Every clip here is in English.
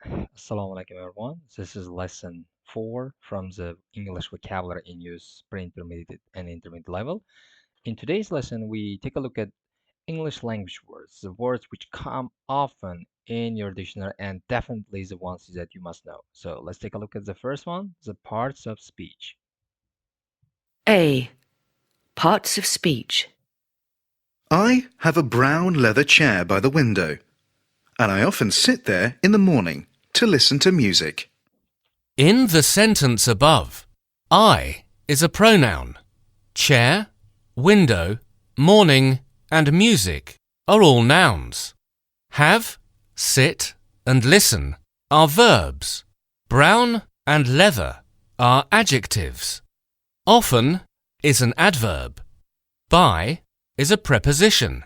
Assalamu alaikum everyone. This is lesson 4 from the English vocabulary in use pre-intermediate and intermediate level. In today's lesson, we take a look at English language words, the words which come often in your dictionary and definitely the ones that you must know. So let's take a look at the first one, the parts of speech. A. Parts of speech. I have a brown leather chair by the window, and I often sit there in the morning to listen to music. In the sentence above, I is a pronoun. Chair, window, morning, and music are all nouns. Have, sit, and listen are verbs. Brown and leather are adjectives. Often is an adverb. By is a preposition.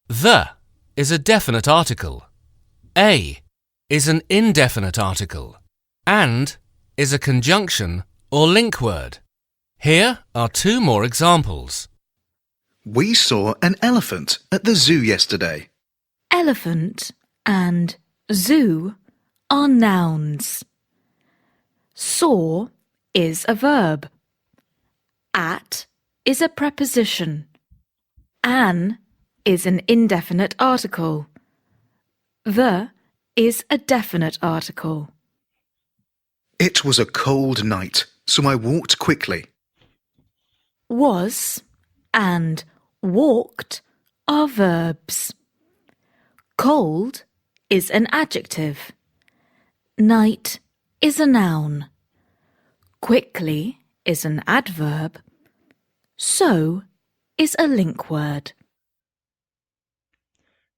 The is a definite article. A is an indefinite article. And is a conjunction or link word. Here are two more examples. We saw an elephant at the zoo yesterday. Elephant and zoo are nouns. Saw is a verb. At is a preposition. An is an indefinite article. The is a definite article. It was a cold night, so I walked quickly. Was and walked are verbs. Cold is an adjective. Night is a noun. Quickly is an adverb. So is a link word.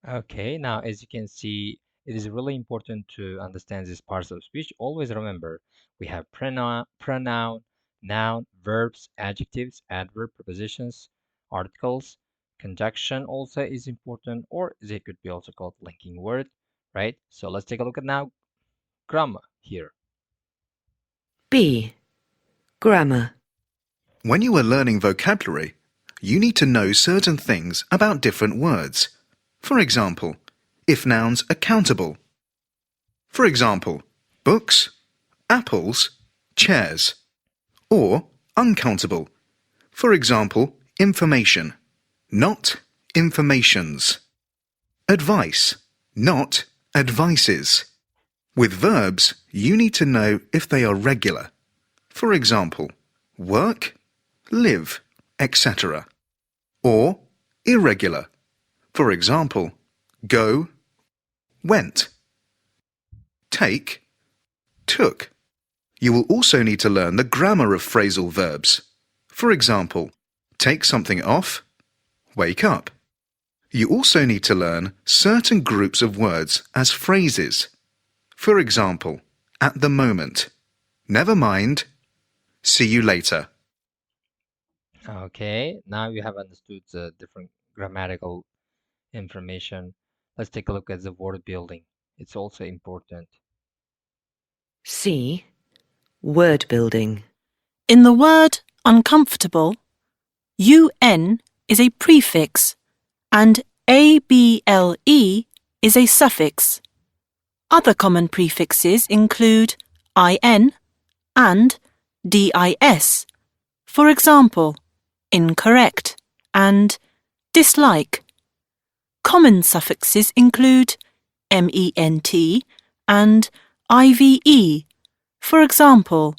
Okay, now as you can see, it is really important to understand these parts of speech. Always remember, we have pronoun, noun, verbs, adjectives, adverb, prepositions, articles. Conjunction also is important, or they could be also called linking word, right? So let's take a look at now grammar here. B. Grammar. When you are learning vocabulary, you need to know certain things about different words. For example, if nouns are countable. For example, books, apples, chairs. Or uncountable. For example, information, not informations. Advice, not advices. With verbs, you need to know if they are regular. For example, work, live, etc. Or irregular. For example, go, went. Take, took. You will also need to learn the grammar of phrasal verbs. For example, take something off, wake up. You also need to learn certain groups of words as phrases. For example, at the moment, never mind, see you later. Okay, now you have understood the different grammatical information. Let's take a look at the word building. It's also important. C. Word building. In the word uncomfortable, UN is a prefix and ABLE is a suffix. Other common prefixes include IN and DIS. For example, incorrect and dislike. Common suffixes include MENT and IVE. For example,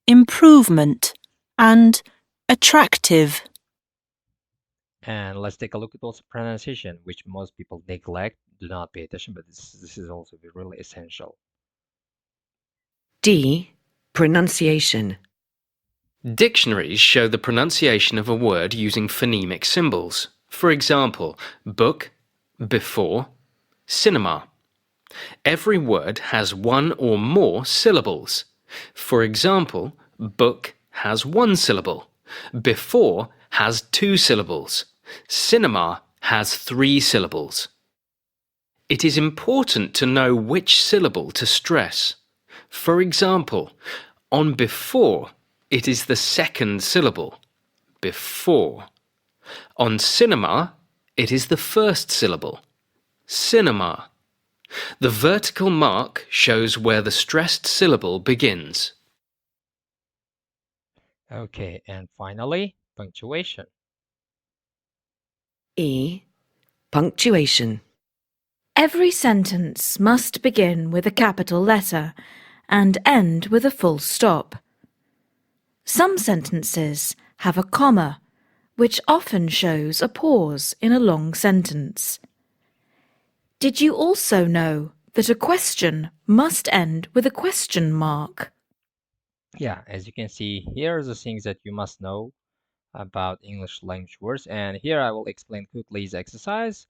improvement and attractive. And let's take a look at also pronunciation, which most people neglect, do not pay attention, but this is also really essential. D. Pronunciation. Dictionaries show the pronunciation of a word using phonemic symbols. For example, book, before, cinema. Every word has one or more syllables. For example, book has one syllable. Before has two syllables. Cinema has three syllables. It is important to know which syllable to stress. For example, on before, it is the second syllable, before. On cinema, it is the first syllable, cinema. The vertical mark shows where the stressed syllable begins. Okay, and finally, punctuation. E. Punctuation. Every sentence must begin with a capital letter and end with a full stop. Some sentences have a comma, which often shows a pause in a long sentence. Did you also know that a question must end with a question mark? Yeah, as you can see, here are the things that you must know about English language words. And here I will explain quickly this exercise.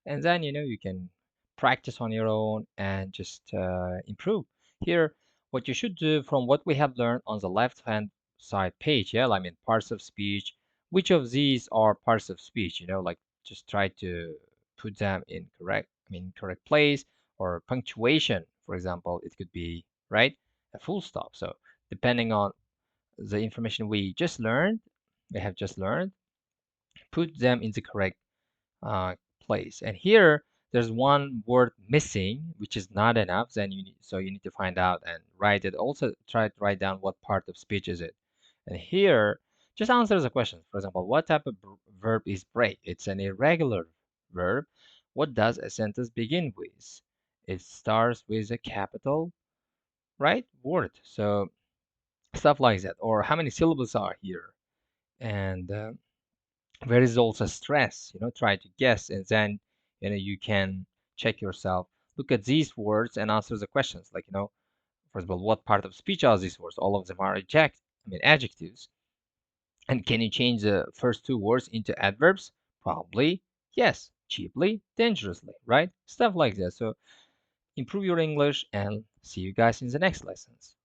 And then, you can practice on your own and just improve. Here, what you should do from what we have learned on the left-hand side page, yeah, I mean parts of speech, which of these are parts of speech, like just try to put them in correct place, or punctuation, for example, it could be, right, a full stop. So depending on the information we have just learned, put them in the correct uh, place. And here, there's one word missing, which is not enough. Then you need to find out and write it. Also, try to write down what part of speech is it. And here, just answer the question. For example, what type of verb is break? It's an irregular verb. What does a sentence begin with? It starts with a capital, right, word. So stuff like that. Or how many syllables are here? And where is also stress, try to guess, and then you can check yourself, look at these words and answer the questions, like, for example, what part of speech are these words? All of them are adjectives. And can you change the first two words into adverbs? Probably yes. Cheaply, dangerously, right? Stuff like that. So improve your English, and see you guys in the next lessons.